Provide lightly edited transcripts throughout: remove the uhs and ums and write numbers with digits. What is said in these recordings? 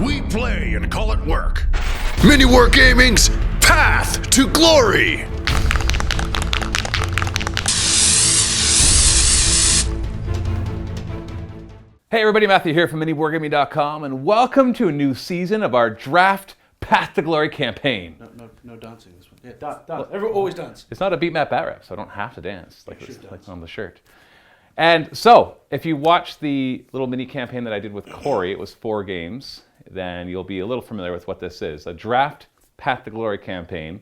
we play and call it work. MiniWarGaming's Path to Glory. Hey everybody, Matthew here from MiniWarGaming.com, and welcome to a new season of our Draft Path to Glory campaign. No dancing this one. Yeah, dance. Everyone always dance. It's not a beat map bat rep, so I don't have to dance like on the shirt. And so, if you watch the little mini campaign that I did with Corey, it was 4 games, then you'll be a little familiar with what this is. A Draft Path to Glory campaign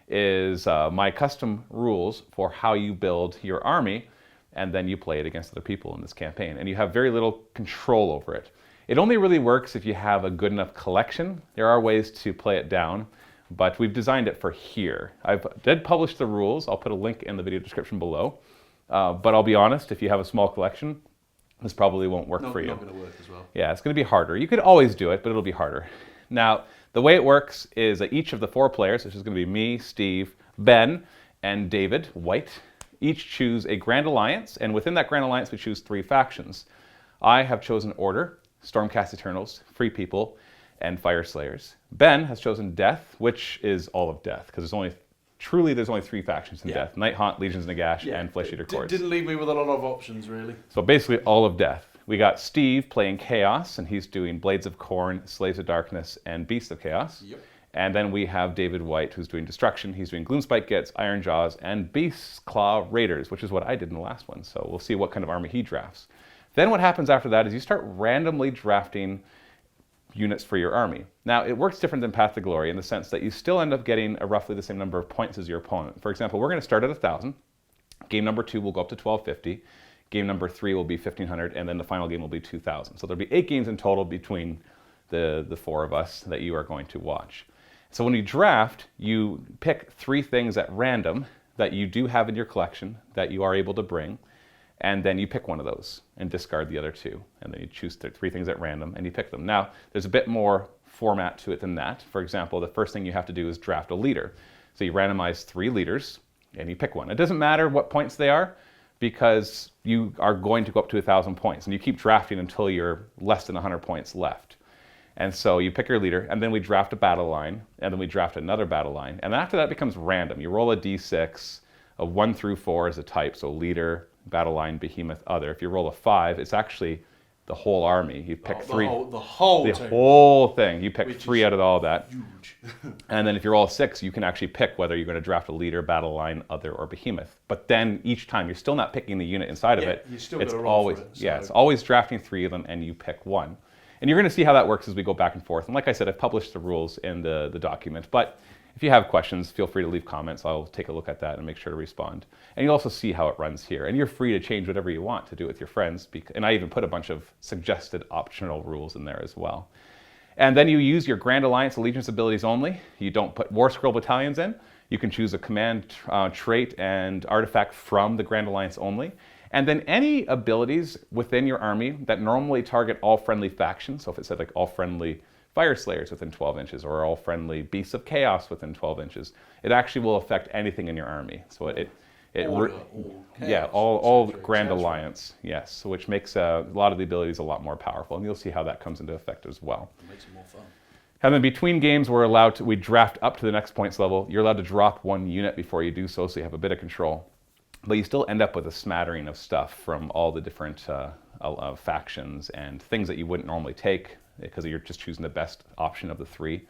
is my custom rules for how you build your army, and then you play it against other people in this campaign. And you have very little control over it. It only really works if you have a good enough collection. There are ways to play it down, but we've designed it for here. I did publish the rules. I'll put a link in the video description below. But I'll be honest, if you have a small collection, this probably won't work for you. Not going to work as well. Yeah, it's going to be harder. You could always do it, but it'll be harder. Now, the way it works is that each of the 4 players, which is going to be me, Steve, Ben, and David White, each choose a Grand Alliance, and within that Grand Alliance we choose 3 factions. I have chosen Order, Stormcast Eternals, Free People, and Fire Slayers. Ben has chosen Death, which is all of Death, because there's only 3 factions in Death: Night Haunt, Legions Nagash, and Flesh Eater Cords. Didn't leave me with a lot of options, really. So basically all of Death. We got Steve playing Chaos, and he's doing Blades of Khorne, Slaves of Darkness, and Beasts of Chaos. Yep. And then we have David White, who's doing Destruction. He's doing Gloomspike Gets, Iron Jaws, and Beast's Claw Raiders, which is what I did in the last one. So we'll see what kind of army he drafts. Then what happens after that is you start randomly drafting units for your army. Now, it works different than Path to Glory in the sense that you still end up getting roughly the same number of points as your opponent. For example, we're going to start at 1,000. Game number 2 will go up to 1,250. Game number 3 will be 1,500, and then the final game will be 2,000. So there'll be 8 games in total between the 4 of us that you are going to watch. So when you draft, you pick 3 things at random that you do have in your collection that you are able to bring, and then you pick one of those and discard the other 2. And then you choose 3 things at random and you pick them. Now, there's a bit more format to it than that. For example, the first thing you have to do is draft a leader. So you randomize 3 leaders and you pick one. It doesn't matter what points they are because you are going to go up to 1,000 points, and you keep drafting until you're less than 100 points left. And so you pick your leader, and then we draft a battle line, and then we draft another battle line. And after that, it becomes random. You roll a d6, a 1 through 4 is a type, so leader, battle line, behemoth, other. If you roll a 5, it's actually the whole army. You pick 3. The whole thing. You pick 3 out of all that. Huge. And then if you roll a 6, you can actually pick whether you're going to draft a leader, battle line, other, or behemoth. But then each time, you're still not picking the unit inside of it. You still got to roll for it. Yeah, it's always drafting 3 of them, and you pick 1. And you're going to see how that works as we go back and forth. And like I said, I've published the rules in the document. But if you have questions, feel free to leave comments. I'll take a look at that and make sure to respond. And you'll also see how it runs here. And you're free to change whatever you want to do with your friends. And I even put a bunch of suggested optional rules in there as well. And then you use your Grand Alliance Allegiance abilities only. You don't put War Scroll battalions in. You can choose a command trait and artifact from the Grand Alliance only. And then any abilities within your army that normally target all friendly factions, so if it said like all friendly Fire Slayers within 12 inches or all friendly Beasts of Chaos within 12 inches, it actually will affect anything in your army. So all Grand Alliance, yes, which makes a lot of the abilities a lot more powerful. And you'll see how that comes into effect as well. It makes it more fun. And then between games, we draft up to the next points level. You're allowed to drop 1 unit before you do so you have a bit of control. But you still end up with a smattering of stuff from all the different factions and things that you wouldn't normally take because you're just choosing the best option of the 3.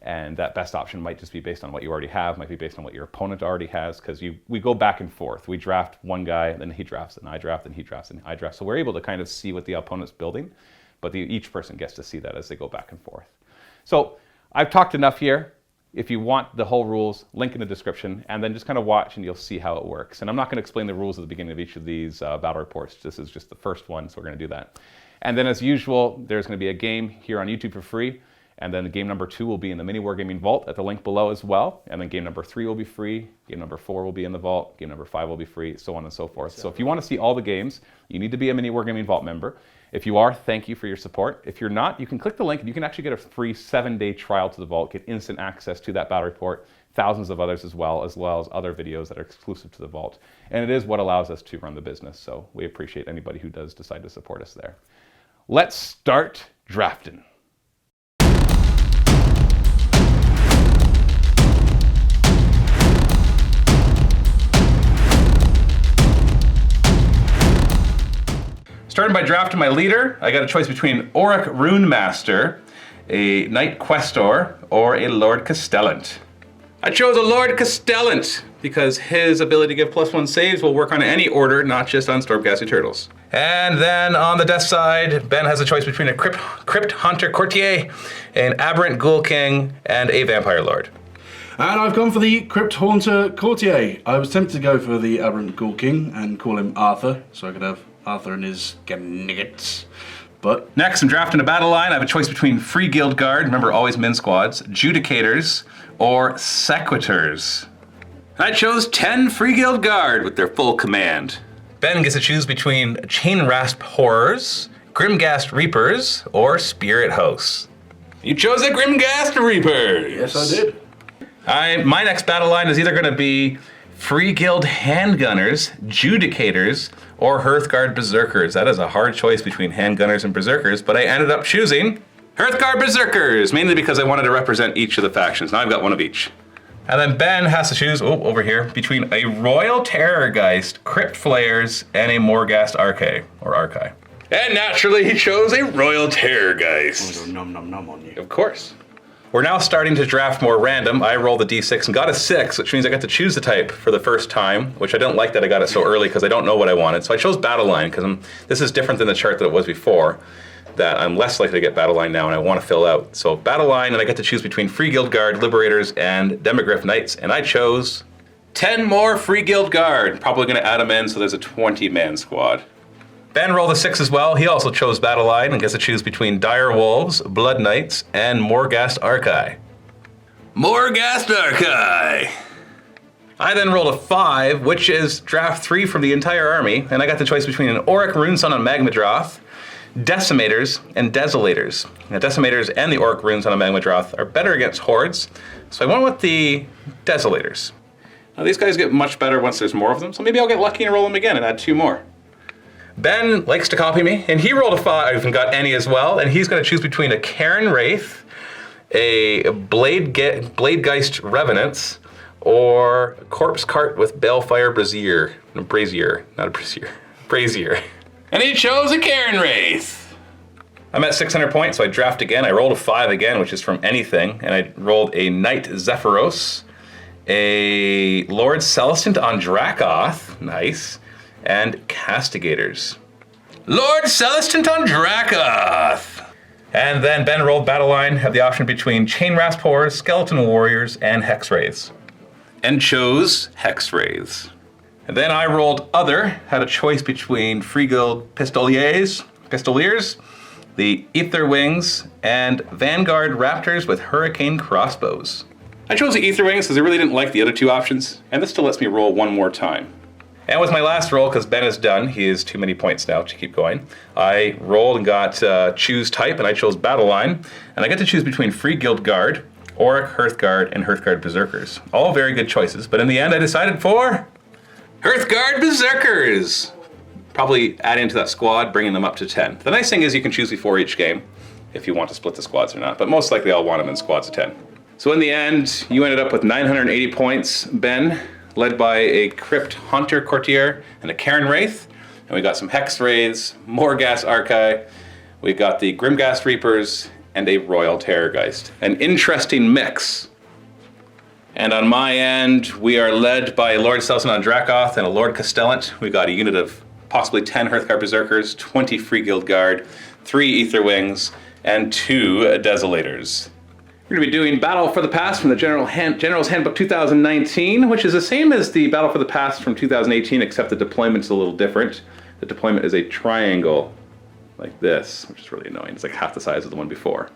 And that best option might just be based on what you already have, might be based on what your opponent already has, because we go back and forth. We draft one guy, then he drafts, and I draft, and he drafts, and I draft. So we're able to kind of see what the opponent's building, but each person gets to see that as they go back and forth. So I've talked enough here. If you want the whole rules, link in the description, and then just kind of watch and you'll see how it works. And I'm not going to explain the rules at the beginning of each of these battle reports. This is just the first one, so we're going to do that. And then as usual, there's going to be a game here on YouTube for free, and then game number 2 will be in the MiniWarGaming Vault at the link below as well. And then game number 3 will be free, game number 4 will be in the Vault, game number 5 will be free, so on and so forth. So if you want to see all the games, you need to be a MiniWarGaming Vault member. If you are, thank you for your support. If you're not, you can click the link and you can actually get a free 7-day trial to the Vault, get instant access to that battle report, thousands of others as well as other videos that are exclusive to the Vault. And it is what allows us to run the business, so we appreciate anybody who does decide to support us there. Let's start drafting. Starting by drafting my leader, I got a choice between Auric Runemaster, a Knight Questor, or a Lord Castellant. I chose a Lord Castellant because his ability to give +1 saves will work on any order, not just on Stormcasting Turtles. And then on the death side, Ben has a choice between a Crypt Hunter Courtier, an Aberrant Ghoul King, and a Vampire Lord. And I've gone for the Crypt Haunter Courtier. I was tempted to go for the Aberrant Ghoul King and call him Arthur, so I could have Arthur and his Nuggets. But next, I'm drafting a battle line. I have a choice between Free Guild Guard, remember always min squads, Judicators, or Sequitors. I chose 10 Free Guild Guard with their full command. Ben gets to choose between Chain Rasp Horrors, Grimghast Reapers, or Spirit Hosts. You chose the Grimghast Reapers! yes, I did. My next battle line is either going to be Free Guild Handgunners, Judicators, or Hearthguard Berserkers. That is a hard choice between Handgunners and Berserkers, but I ended up choosing Hearthguard Berserkers, mainly because I wanted to represent each of the factions. Now I've got one of each. And then Ben has to choose, over here, between a Royal Terrorgeist, Crypt Flayers, and a Morghast Archai, or Archai. And naturally, he chose a Royal Terrorgeist. I'm gonna go nom nom nom on you. Of course. We're now starting to draft more random. I rolled a d6 and got a 6, which means I got to choose the type for the first time, which I didn't like that I got it so early because I don't know what I wanted. So I chose Battle Line because this is different than the chart that it was before, that I'm less likely to get Battle Line now and I want to fill out. So Battle Line, and I get to choose between Free Guild Guard, Liberators, and Demogryph Knights, and I chose 10 more Free Guild Guard. Probably going to add them in so there's a 20-man squad. Ben rolled a 6 as well. He also chose Battle Line and gets to choose between Dire Wolves, Blood Knights, and Morghast Archai. Morghast Archai! I then rolled a 5, which is draft 3 from the entire army, and I got the choice between an Auric Runeson on Magmadroth, Decimators, and Desolators. Now, Decimators and the Auric Runes on a Magmadroth are better against hordes, so I went with the Desolators. Now, these guys get much better once there's more of them, so maybe I'll get lucky and roll them again and add 2 more. Ben likes to copy me, and he rolled a 5 and got any as well, and he's going to choose between a Cairn Wraith, a Bladegeist Revenants, or a Corpse Cart with Balefire Brazier. Brazier, not a Brazier. Brazier. And he chose a Cairn Wraith. I'm at 600 points, so I draft again. I rolled a 5 again, which is from anything, and I rolled a Knight Zephyros, a Lord Celestant on Dracoth, nice, and Castigators. Lord Celestant on Dracoth! And then Ben rolled Battle Line, had the option between Chain Rasp Horrors, Skeleton Warriors, and Hex Wraiths. And chose Hex Wraiths. And then I rolled Other, had a choice between Free Guild Pistoliers, the Ether Wings, and Vanguard Raptors with Hurricane Crossbows. I chose the Ether Wings because I really didn't like the other 2 options, and this still lets me roll 1 more time. And with my last roll, because Ben is done, he has too many points now to keep going, I rolled and got choose type, and I chose Battle Line, and I get to choose between Free Guild Guard, Auric Hearthguard, and Hearthguard Berserkers. All very good choices, but in the end I decided for Hearthguard Berserkers! Probably add into that squad, bringing them up to 10. The nice thing is you can choose before each game, if you want to split the squads or not, but most likely I'll want them in squads of 10. So in the end, you ended up with 980 points, Ben, led by a Crypt Haunter Courtier and a Cairn Wraith. And we got some Hex Wraiths, Morghast Archai, we got the Grimghast Reapers, and a Royal Terrorgeist. An interesting mix. And on my end, we are led by Lord Celestant on Dracoth and a Lord Castellant. We got a unit of possibly 10 Hearthguard Berserkers, 20 Free Guild Guard, 3 Ether Wings, and 2 Desolators. We're going to be doing Battle for the Past from the General's Handbook 2019, which is the same as the Battle for the Past from 2018, except the deployment's a little different. The deployment is a triangle, like this, which is really annoying. It's like half the size of the one before.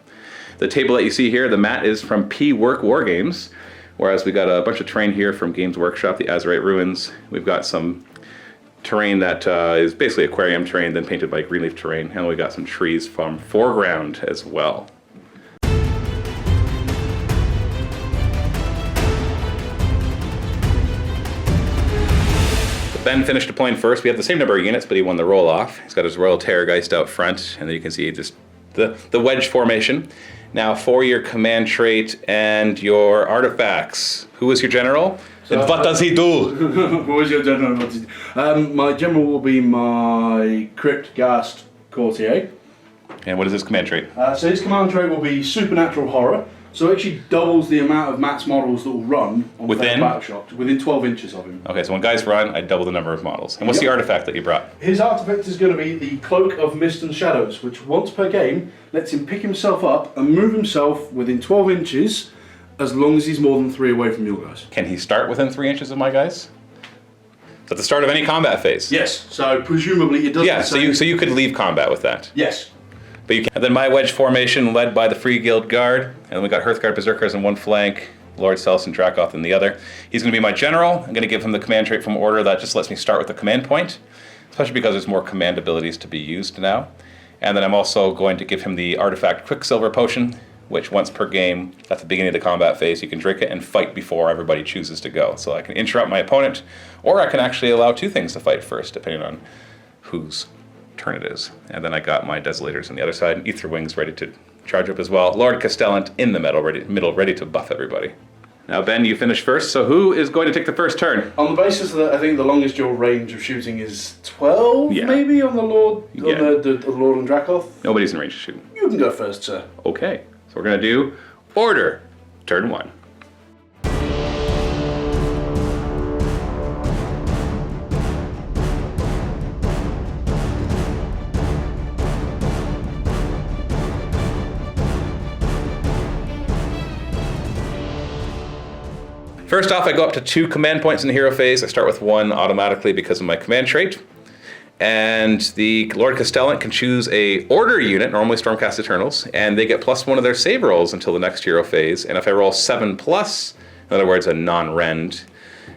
The table that you see here, the mat is from MiniWarGaming, whereas we got a bunch of terrain here from Games Workshop, the Azurite Ruins. We've got some terrain that is basically aquarium terrain, then painted by Greenleaf Terrain, and we got some trees from Foreground as well. Ben finished deploying first. We have the same number of units, but he won the roll-off. He's got his Royal Terrorgeist out front, and then you can see just the wedge formation. Now for your command trait and your artifacts. Who is your general? What does he do? What was your general? My general will be my Crypt Ghast Courtier. And what is his command trait? So his command trait will be Supernatural Horror. So it actually doubles the amount of Matt's models that will run on Within? Battle Shock, within 12 inches of him. Okay, so when guys run, I double the number of models. And what's the artifact that you brought? His artifact is going to be the Cloak of Mist and Shadows, which once per game lets him pick himself up and move himself within 12 inches as long as he's more than 3 away from your guys. Can he start within 3 inches of my guys? At the start of any combat phase? Yes, so presumably it does. Yeah, so you could leave combat with that. Yes. But you can. And then my wedge formation led by the Free Guild Guard, and then we got Hearthguard Berserkers on one flank, Lord Celestin Dracoth in the other. He's going to be my general. I'm going to give him the command trait from order that just lets me start with the command point, especially because there's more command abilities to be used now. And then I'm also going to give him the artifact Quicksilver Potion, which once per game, at the beginning of the combat phase, you can drink it and fight before everybody chooses to go. So I can interrupt my opponent, or I can actually allow 2 things to fight first, depending on whose turn it is. And then I got my Desolators on the other side, and Aether Wings ready to charge up as well. Lord Castellant in the middle, ready to buff everybody. Now, Ben, you finished first, so who is going to take the first turn? On the basis that I think the longest your range of shooting is 12, Yeah. maybe, on the Lord, Yeah. on the Lord and Dracoth. Nobody's in range to shoot. You can go first, sir. Okay, so we're going to do Order, turn 1. First off, I go up to 2 command points in the hero phase. I start with 1 automatically because of my command trait. And the Lord Castellant can choose a order unit, normally Stormcast Eternals, and they get +1 of their save rolls until the next hero phase. And if I roll 7+, in other words, a non-rend,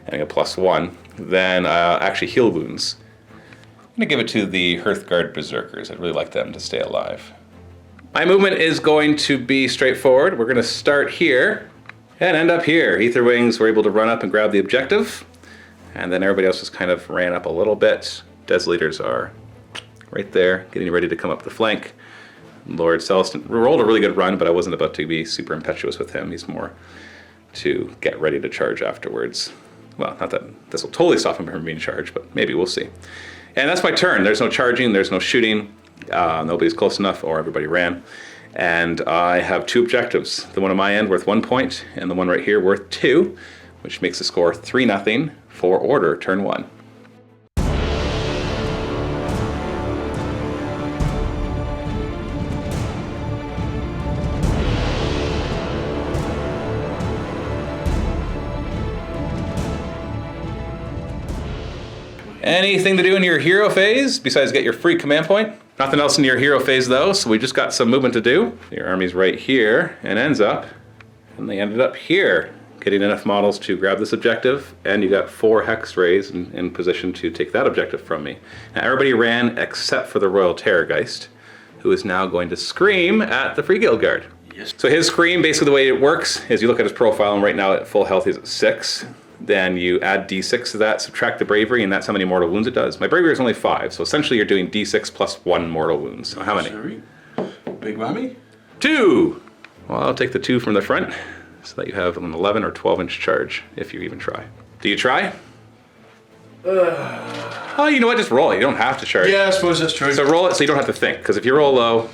and I get +1, then actually heal wounds. I'm gonna give it to the Hearthguard Berserkers. I'd really like them to stay alive. My movement is going to be straightforward. We're gonna start here and end up here. Aether Wings were able to run up and grab the objective, and then everybody else just kind of ran up a little bit. Desolators are right there, getting ready to come up the flank. Lord Celestin rolled a really good run, but I wasn't about to be super impetuous with him. He's more to get ready to charge afterwards. Well, not that this will totally stop him from being charged, but maybe we'll see. And that's my turn. There's no charging, there's no shooting. Nobody's close enough, or everybody ran. And I have 2 objectives. The one on my end worth 1 point, and the one right here worth 2, which makes the score 3-0 for Order, turn 1. Anything to do in your hero phase besides get your free command point? Nothing else in your hero phase though, so we just got some movement to do. Your army's right here and they ended up here, getting enough models to grab this objective, and you got 4 Hex Rays in position to take that objective from me. Now everybody ran except for the Royal Terrorgeist, who is now going to scream at the Free Guild Guard. Yes. So his scream, basically the way it works is you look at his profile, and right now at full health he's at 6. Then you add d6 to that, subtract the bravery, and that's how many mortal wounds it does. My bravery is only 5, so essentially you're doing d6 plus 1 mortal wounds. So how many? Sorry. Big whammy. 2! Well, I'll take the 2 from the front, so that you have an 11 or 12-inch charge, if you even try. Do you try? Oh, you know what? Just roll it. You don't have to charge. Yeah, I suppose that's true. So roll it so you don't have to think, because if you roll low...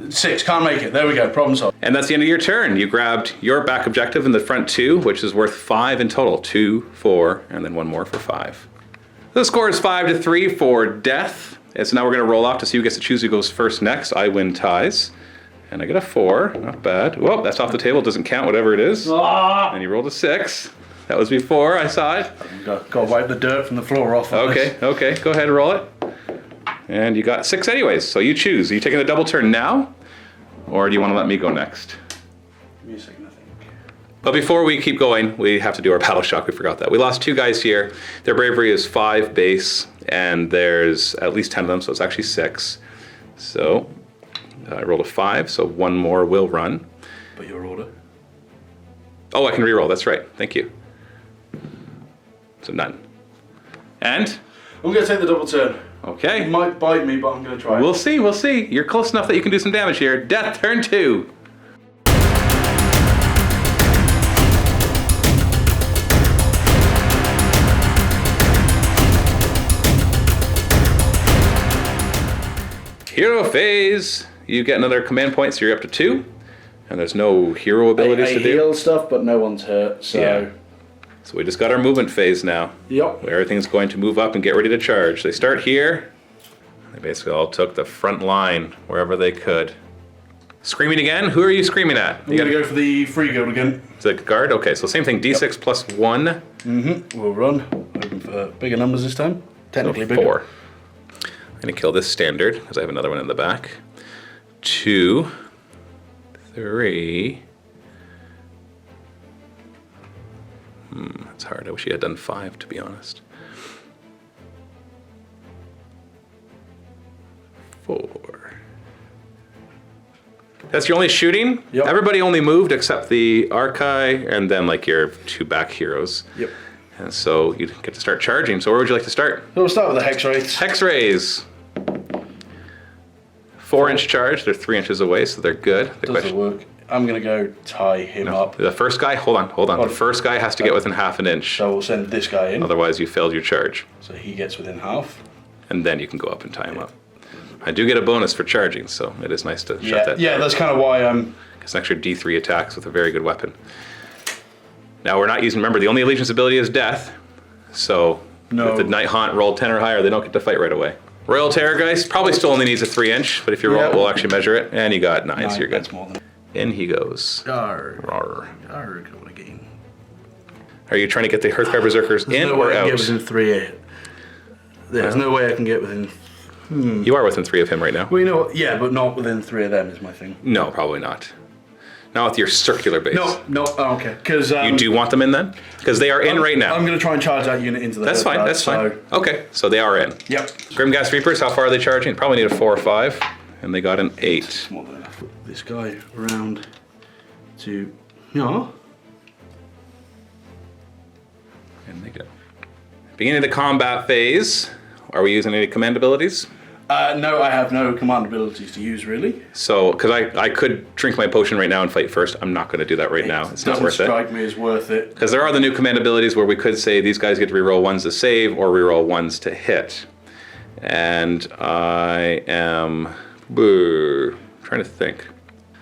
6, can't make it. There we go, problem solved. And that's the end of your turn. You grabbed your back objective in the front 2, which is worth 5 in total. 2, 4, and then 1 more for 5. The score is 5-3 for death. And so now we're going to roll off to see who gets to choose who goes first next. I win ties. And I get a 4, not bad. Whoa, that's off the table, doesn't count, whatever it is. And you rolled a 6. That was before, I saw it. Got to wipe the dirt from the floor off. Okay, okay, go ahead and roll it. And you got 6 anyways, so you choose. Are you taking a double turn now? Or do you want to let me go next? Give me a second, I think. But before we keep going, we have to do our battle shock. We forgot that. We lost 2 guys here. Their bravery is 5 base, and there's at least 10 of them, so it's actually 6. So I rolled a 5, so 1 more will run. But your order? Oh, I can reroll. That's right. Thank you. So none. And? I'm going to take the double turn. Okay. It might bite me, but I'm going to try. We'll see, we'll see. You're close enough that you can do some damage here. Death, turn 2. Hero phase. You get another command point, so you're up to 2. And there's no hero abilities I to do. heal stuff, but no one's hurt, so... Yeah. So we just got our movement phase now. Yep. Where everything's going to move up and get ready to charge. They start here. They basically all took the front line wherever they could. Screaming again? Who are you screaming at? I'm going to go for the free guild again. Is it guard? Okay, so same thing, D6 plus 1. Mm-hmm. We'll run. Hoping for bigger numbers this time. Technically So bigger. 4. I'm going to kill this standard, because I have another one in the back. 2. 3. That's hard. I wish you had done 5, to be honest. 4. That's your only shooting? Yep. Everybody only moved except the Archai and then like your 2 back heroes. Yep. And so you get to start charging. So where would you like to start? So we'll start with the Hex Wraiths. Hex Rays. 4-inch charge. They're 3 inches away, so they're good. Does it work? I'm going to go tie him up. The first guy, hold on. The first guy has to get within half an inch. So we'll send this guy in. Otherwise, you failed your charge. So he gets within half. And then you can go up and tie him up. I do get a bonus for charging, so it is nice to shut that Yeah, down. that's kind of why I'm... It's an extra D3 attacks with a very good weapon. Now we're not using, remember, the only allegiance ability is death. So if the Night Haunt rolled 10 or higher, they don't get to fight right away. Royal Terrorgeist probably still only needs a 3-inch, but if you roll it, we'll actually measure it. And you got 9, so you're good. That's more than... In he goes. Arrgh. Rawr. Arrgh, what a game. Are you trying to get the Hearthguard Berserkers in no or way I can out? get within 3. There's no way I can get within... You are within 3 of him right now. Well, you know what? Yeah, but not within 3 of them is my thing. No, probably not. Not with your circular base. No, oh, okay. Because You do want them in then? Because they are in right now. I'm going to try and charge that unit into the That's fine, Hearthguard, that's fine. Okay, so they are in. Yep. Grimghast Reapers, how far are they charging? Probably need a 4 or 5. And they got an 8. More than enough. This guy around to... Yeah. And they go. Beginning of the combat phase. Are we using any command abilities? No, I have no command abilities to use, really. So, because I could drink my potion right now and fight first. I'm not going to do that right now. It's not worth Doesn't it. strike me as worth it. Because there are the new command abilities where we could say these guys get to reroll 1s to save or reroll 1s to hit. And I am trying to think.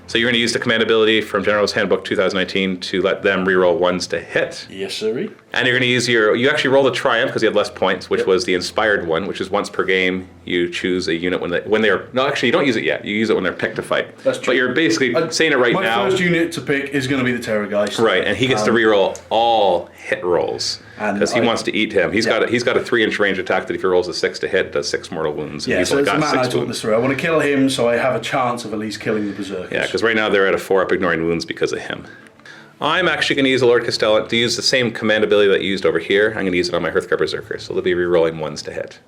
So you're going to use the command ability from General's Handbook 2019 to let them reroll 1s to hit. Yes, sirree. And you're going to use you actually roll the Triumph because you had less points, which was the inspired one, which is once per game you choose a unit when they're, no, actually you don't use it yet. You use it when they're picked to fight. That's true. But you're basically saying it right now. My first unit to pick is going to be the Terrorgeist. Right, and he gets to reroll all hit rolls because he And wants to eat him. He's got a 3-inch range attack that if he rolls a 6 to hit does 6 mortal wounds. And Yeah, he's so only it's a got man I 6 talk wounds. this through. I want to kill him so I have a chance of at least killing the Berserkers. Yeah, because right now they're at a 4 up ignoring wounds because of him. I'm actually going to use a Lord Castellan to use the same command ability that you used over here. I'm going to use it on my Hearthguard Berserker, so they'll be rerolling 1s to hit.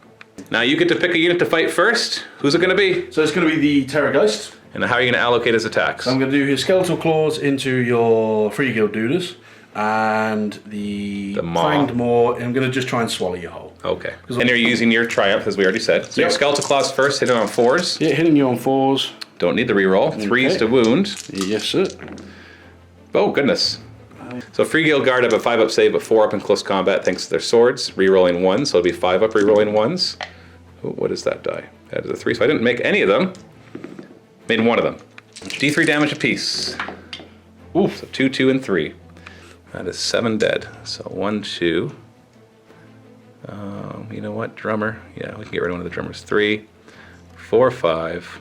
Now you get to pick a unit to fight first. Who's it going to be? So it's going to be the Terrorgeist. And how are you going to allocate his attacks? I'm going to do his Skeletal Claws into your Free Guild Dooders. And the Maw. Fanged Maw, I'm going to just try and swallow you whole. Okay. And you're using your Triumph, as we already said. So your Yep. Skeletal Claws first, hit it on 4s. Yeah, hitting you on 4s. Don't need the reroll. 3s to wound. Yes, sir. Oh, goodness. So Free Guild Guard have a 5 up save, but 4 up in close combat thanks to their swords. Rerolling 1, so it'll be 5 up rerolling 1s. Ooh, what is that die? That is a 3, so I didn't make any of them. Made 1 of them. D3 damage apiece. Ooh, so 2, 2, and 3. That is 7 dead. So 1, 2. You know what? Drummer. Yeah, we can get rid of one of the drummers. 3, 4, 5,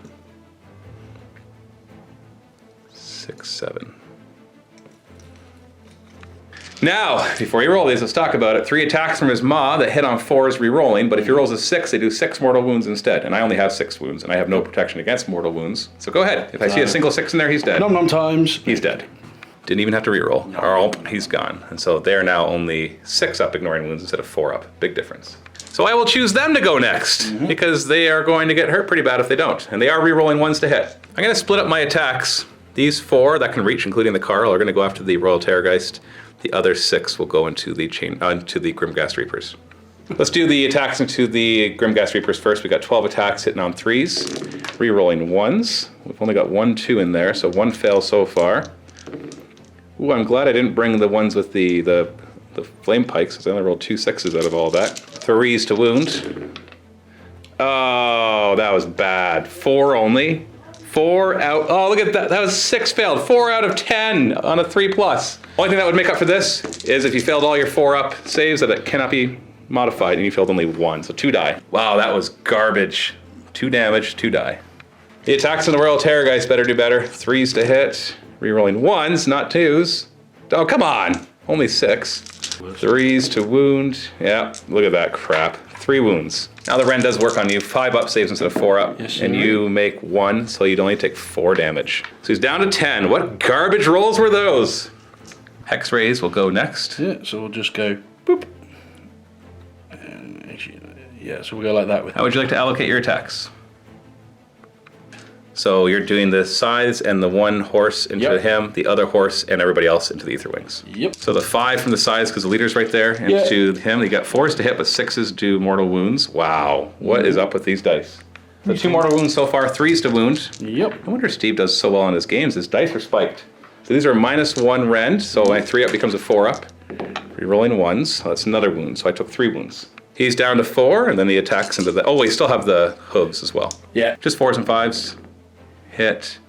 6, 7. Now, before you roll these, let's talk about it. 3 attacks from his maw that hit on 4s re-rolling, but if he rolls a 6, they do 6 mortal wounds instead. And I only have 6 wounds, and I have no protection against mortal wounds. So go ahead. If I see a single 6 in there, he's dead. Nom times. He's dead. Didn't even have to reroll. Oh, he's gone. And so they're now only 6 up ignoring wounds instead of 4 up. Big difference. So I will choose them to go next, because they are going to get hurt pretty bad if they don't. And they are re-rolling 1s to hit. I'm going to split up my attacks. These 4 that can reach, including the Carl, are going to go after the Royal Terrorgeist. The other 6 will go into the Grimghast Reapers. Let's do the attacks into the Grimghast Reapers first. We got 12 attacks hitting on 3s, re-rolling 1s. We've only got 1, 2 in there, so 1 fail so far. Ooh, I'm glad I didn't bring the ones with the flame pikes, because I only rolled 2 6s out of all that. 3s to wound. Oh, that was bad. 4 only. 4 out. Oh, look at that. That was 6 failed. 4 out of 10 on a 3+. Only thing that would make up for this is if you failed all your 4-up saves that it cannot be modified and you failed only 1. So 2 die. Wow, that was garbage. 2 damage, 2 die. The attacks on the Royal Terrorgeist better do better. 3s to hit. Rerolling 1s, not 2s. Oh, come on. Only 6. 3s to wound. Yeah, look at that crap. 3 wounds. Now the Ren does work on you. 5 up saves instead of 4 up. Yes, and you make 1, so you'd only take 4 damage. So he's down to 10. What garbage rolls were those? Hex Rays will go next. Yeah, so we'll just go boop. And actually, yeah, so we'll go like that with How would you like to allocate your attacks? So you're doing the scythes and the 1 horse into Yep. him, the other horse, and everybody else into the Ether Wings. Yep. So the 5 from the scythes, because the leader's right there, into him. You got 4s to hit, but 6s do mortal wounds. Wow, what is up with these dice? So 2 mortal wounds so far, 3s to wound. Yep. I wonder if Steve does so well in his games. His dice are spiked. So these are -1 rend, so my 3-up becomes a 4-up. Rerolling 1s, so that's another wound, so I took 3 wounds. He's down to 4, and then he attacks into the... Oh, we still have the hooves as well. Yeah. Just 4s and 5s. Hit.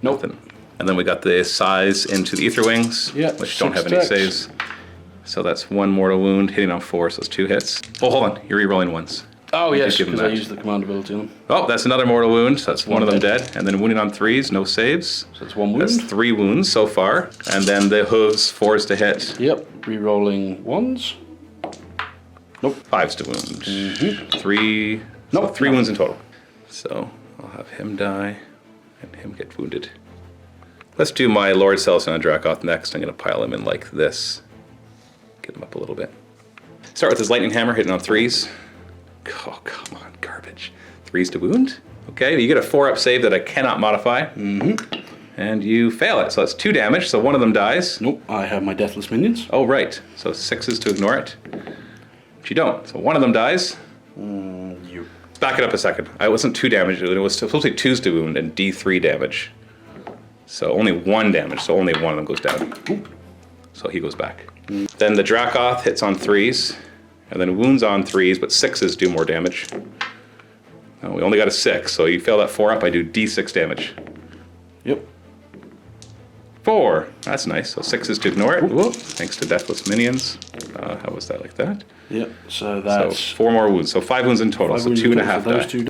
Nothing. And then we got the size into the Ether Wings, Yeah, which don't 6 have any attacks. saves. So that's 1 mortal wound, hitting on 4, so it's 2 hits. Oh, hold on, you're re-rolling 1s. Oh, yes, give him because I that. used the command ability on them. Oh, that's another mortal wound, so that's one of them dead. dead. And then wounding on 3s, no saves. So that's 1 wound. That's 3 wounds so far. And then the hooves, 4s to hit, Yep. Re-rolling 1s. 5s to wound. 3, Nope. 3 wounds in total. So I'll have him die and him get wounded. Let's do my Lord Celestin Dracoth next. I'm going to pile him in like this. Get him up a little bit. Start with his lightning hammer, hitting on 3s. Oh, come on, garbage. 3s to wound. Okay, you get a 4-up save that I cannot modify. And you fail it, so that's 2 damage, so one of them dies. Nope, I have my Deathless Minions. Oh, right, so 6s to ignore it. But you don't, so one of them dies. You. Back it up a second. I wasn't 2 damage, it was supposed to be 2s to wound and D3 damage. So only 1 damage, so only one of them goes down. So he goes back. Then the Dracoth hits on 3s, and then wounds on 3s, but 6s do more damage. Oh, we only got a 6, so you fail that 4-up, I do D6 damage. Yep. 4, that's nice, so 6s to ignore it. Whoop. Thanks to Deathless Minions. How was that like that? Yep, so So that's... 4 more wounds, so 5 wounds in total, so 2.5 those die. 2.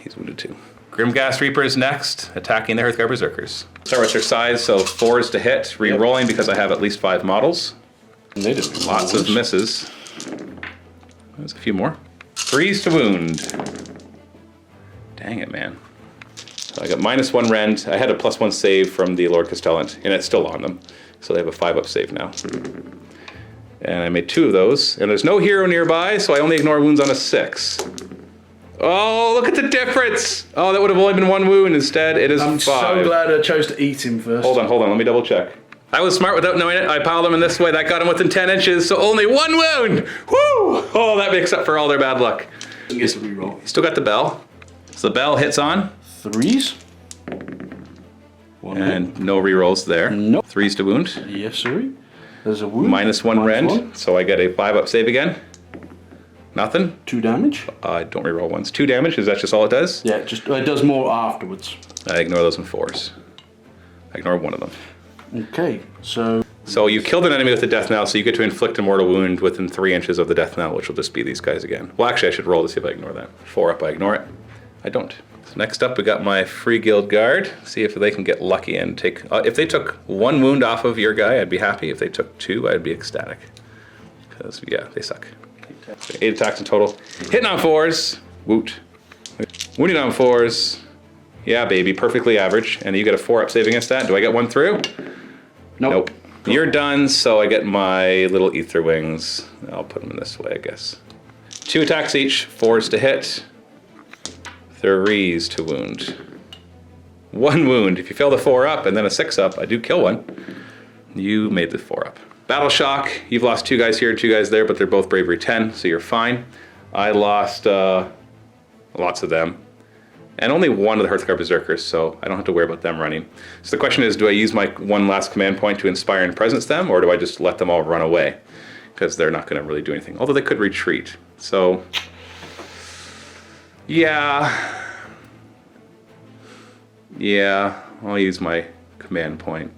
He's wounded 2. Grimghast Reaper is next, attacking the Hearthguard Berserkers. Start with their size, so 4s to hit, re-rolling because I have at least 5 models. And they do. Lots of misses. There's a few more. 3s to wound. Dang it, man. So I got -1 rend. I had a +1 save from the Lord Castellant, and it's still on them. So they have a 5-up save now. And I made 2 of those, and there's no hero nearby, so I only ignore wounds on a 6. Oh, look at the difference! Oh, that would have only been 1 wound. Instead, it is 5. I'm so glad I chose to eat him first. Hold on, let me double check. I was smart without knowing it. I piled them in this way. That got them within 10 inches, so only 1 wound! Woo! Oh, that makes up for all their bad luck. He gets a reroll. Still got the bell. So the bell hits on, 3s. 1 and no rerolls there. Nope. 3s to wound. Yes, sir. There's a wound. -1 rend, so I get a 5-up save again. Nothing. 2 damage. I don't reroll ones. 2 damage, is that just all it does? Yeah, just it does more afterwards. I ignore those in 4s. I ignore one of them. Okay, so... So you killed an enemy with the death knell, so you get to inflict a mortal wound within 3 inches of the death knell, which will just be these guys again. Well, actually, I should roll to see if I ignore that. 4-up, I ignore it. I don't. So next up, we got my Free Guild Guard. See if they can get lucky and take... if they took 1 wound off of your guy, I'd be happy. If they took 2, I'd be ecstatic. Because, yeah, they suck. So 8 attacks in total. Hitting on 4s. Woot. Wounding on 4s. Yeah, baby, perfectly average. And you get a 4-up save against that. Do I get 1 through? Nope. You're done, so I get my little Ether Wings. I'll put them in this way, I guess. 2 attacks each. 4s to hit. 3s to wound. 1 wound. If you fail the 4-up and then a 6-up, I do kill 1. You made the 4-up. Battle Shock. You've lost 2 guys here and 2 guys there, but they're both Bravery 10, so you're fine. I lost lots of them. And only 1 of the Hearthguard Berserkers, so I don't have to worry about them running. So the question is, do I use my 1 last command point to inspire and presence them, or do I just let them all run away? Because they're not going to really do anything. Although they could retreat. So Yeah. Yeah, I'll use my command point.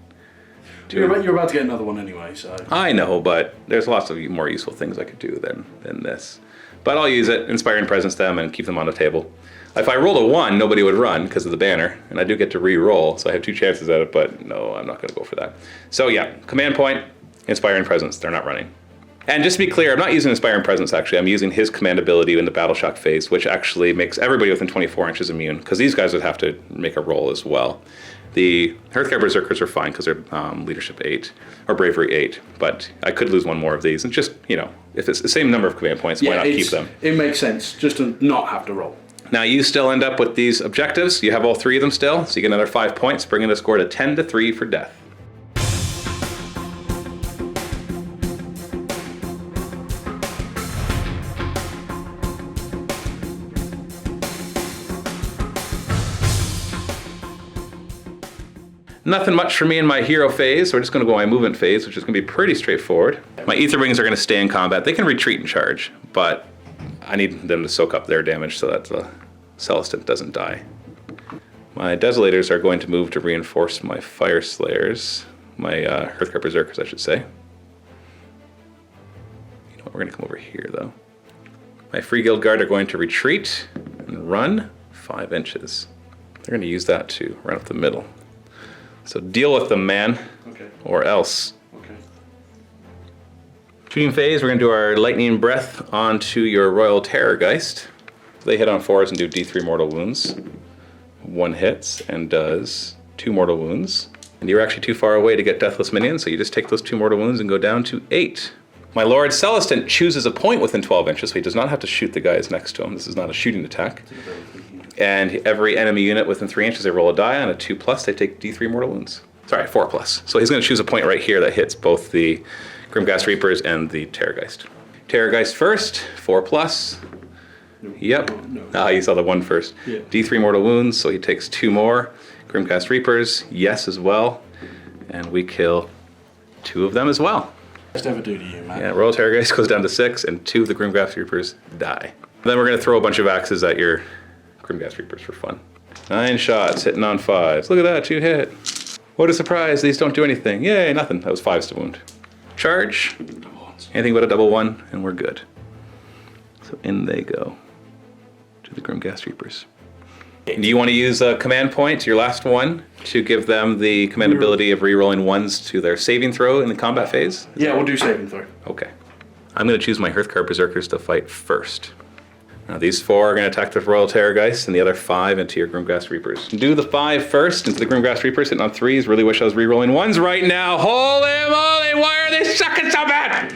You're about to get another one anyway, so. I know, but there's lots of more useful things I could do than this. But I'll use it, Inspiring Presence them, and keep them on the table. If I rolled a 1, nobody would run because of the banner, and I do get to re-roll, so I have 2 chances at it, but no, I'm not going to go for that. So yeah, command point, Inspiring Presence, they're not running. And just to be clear, I'm not using Inspiring Presence actually, I'm using his command ability in the Battle Shock phase, which actually makes everybody within 24 inches immune, because these guys would have to make a roll as well. The Hearthguard Berserkers are fine because they're leadership 8, or bravery 8, but I could lose 1 more of these, and just, you know, if it's the same number of command points, why not keep them? It makes sense, just to not have to roll. Now you still end up with these objectives. You have all 3 of them still, so you get another 5 points, bringing the score to 10-3 for death. Nothing much for me in my hero phase, so we're just going to go my movement phase, which is going to be pretty straightforward. My Ether Wings are going to stay in combat. They can retreat and charge, but I need them to soak up their damage so that the Celestant doesn't die. My Desolators are going to move to reinforce my Fire Slayers, my Hearthguard Berserkers, I should say. You know what, we're going to come over here, though. My Free Guild Guard are going to retreat and run 5 inches. They're going to use that to run up the middle. So deal with them, man, Okay. or else. Okay. Shooting phase, we're going to do our Lightning Breath onto your Royal Terrorgeist. They hit on 4s and do D3 mortal wounds. 1 hits and does 2 mortal wounds. And you're actually too far away to get Deathless Minions, so you just take those 2 mortal wounds and go down to 8. My Lord Celestant chooses a point within 12 inches, so he does not have to shoot the guys next to him. This is not a shooting attack. And every enemy unit within 3 inches, they roll a die. On a 2+, they take D3 mortal wounds. Sorry, 4+. So he's going to choose a point right here that hits both the Grimghast Reapers and the Terrorgeist. Terrorgeist first, 4+. Yep. No. Ah, you saw the 1 first. Yeah. D3 mortal wounds, so he takes 2 more. Grimghast Reapers, yes as well. And we kill 2 of them as well. Best ever do to you, man. Yeah, Royal Terrorgeist goes down to 6, and 2 of the Grimghast Reapers die. Then we're going to throw a bunch of axes at your Grimghast Reapers for fun. 9 shots, hitting on 5s. Look at that, 2 hit. What a surprise, these don't do anything. Yay, nothing. That was 5s to wound. Charge. Anything but a double 1, and we're good. So in they go to the Grimghast Reapers. Do you want to use a command point, your last one, to give them the command ability of re-rolling 1s to their saving throw in the combat phase? Yeah, we'll do saving throw. Okay. I'm going to choose my Hearthguard Berserkers to fight first. Now these 4 are going to attack the Royal Terrorgeist, and the other 5 into your Grimghast Reapers. Do the 5 first into the Grimghast Reapers, hitting on 3s. Really wish I was re-rolling 1s right now. Holy moly, why are they sucking so bad?